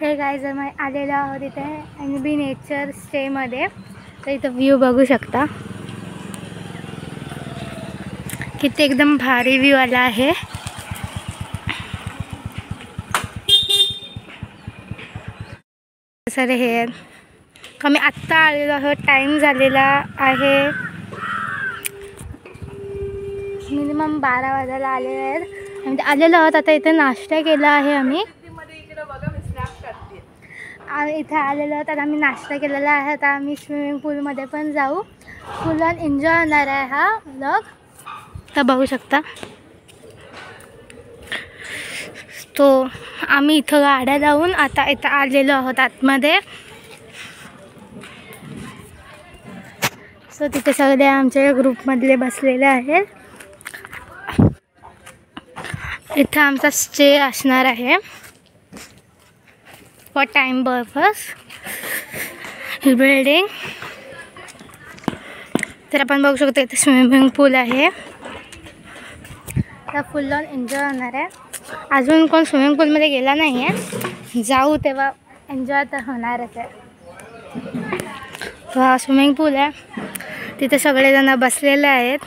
हे guys आम्ही आलेलो आहोत इथे आणि बी नेचर स्टेमध्ये. तर इथं व्ह्यू बघू शकता किती एकदम भारी व्ह्यू आला आहे. सर हे आम्ही आत्ता आलेलो आहोत. टाईम झालेला आहे मिनिमम 12 वाजायला आलेले आहेत. आणि आलेलो आहोत. आता इथे नाश्ता केला आहे आम्ही. इथे आलेलो आहोत. आता आम्ही नाश्ता केलेला आहे. आता आम्ही स्विमिंग पूलमध्ये पण जाऊ. फुल ऑन एन्जॉय होणार आहे हा व्लॉग. तर बघू शकता तो आम्ही इथं गाड्या लावून आता इथं आलेलो आहोत आतमध्ये. सो तिथे सगळे आमच्या ग्रुपमधले बसलेले आहेत. इथं आमचा स्टे असणार आहे for time purpose. He building. तर आपण बघू शकतो इथे स्विमिंग पूल आहे. तर फुल ऑन एन्जॉय होणार आहे. अजून कोण स्विमिंग पूलमध्ये गेला नाही आहे. जाऊ तेव्हा एन्जॉय तर होणारच आहे. तो हा स्विमिंग पूल आहे. तिथे सगळेजण बसलेले आहेत.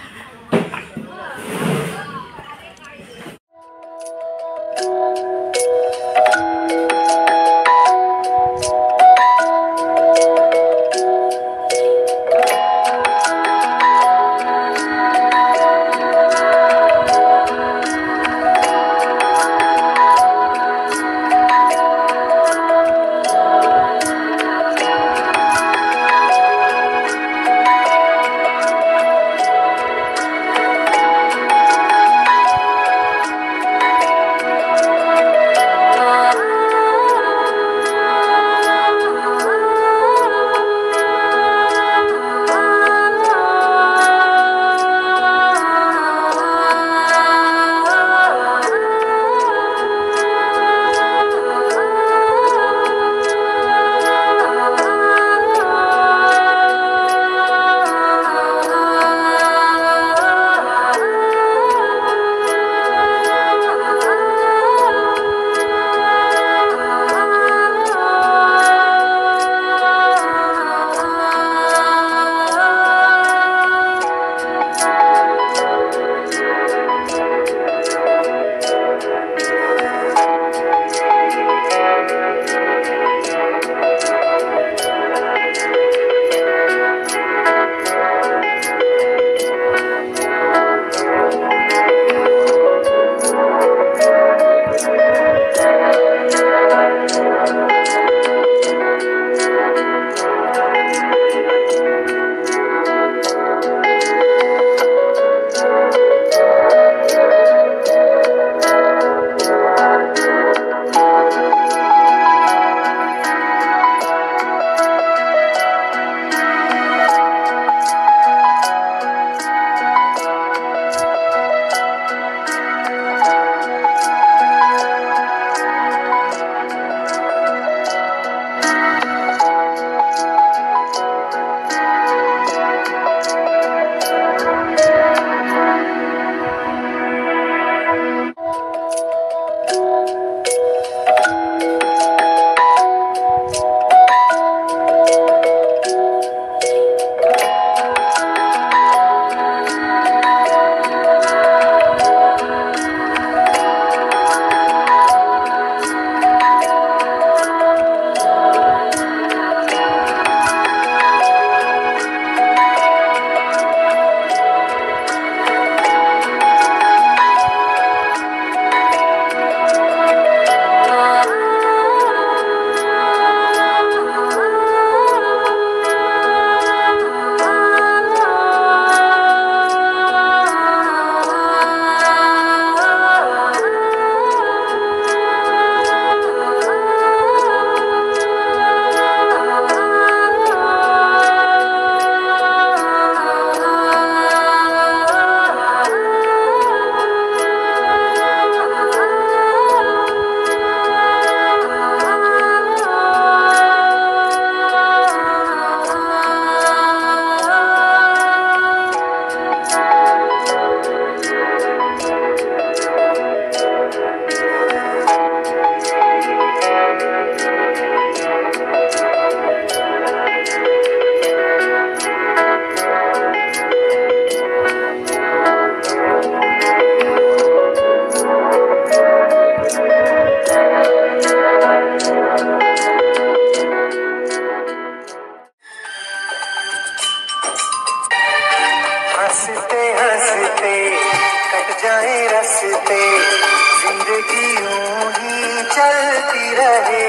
जिंदगी यूं ही चलती रहे,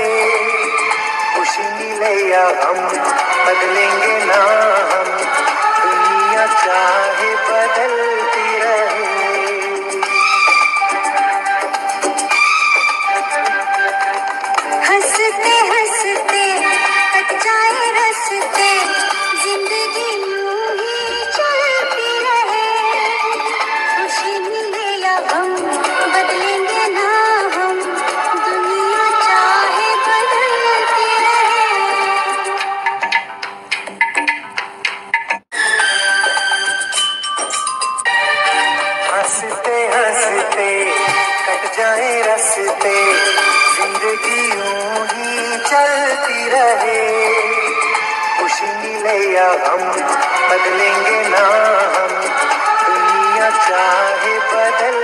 खुशी मिले या हम बदलेंगे ना हम, दुनिया चाहे बदलती रहे। हंसते हंसते कट जाए रस्ते, जिंदगी यूं ही चलती रहे, खुशी मिले या हम बदलेंगे ना हम, दुनिया चाहे बदलती रहे। हंसते हंसते कट जाए रस्ते, जिंदगी यूं ही चलती रहे, खुशी मिले या हम बदलेंगे ना हम, दुनिया चाहे बदल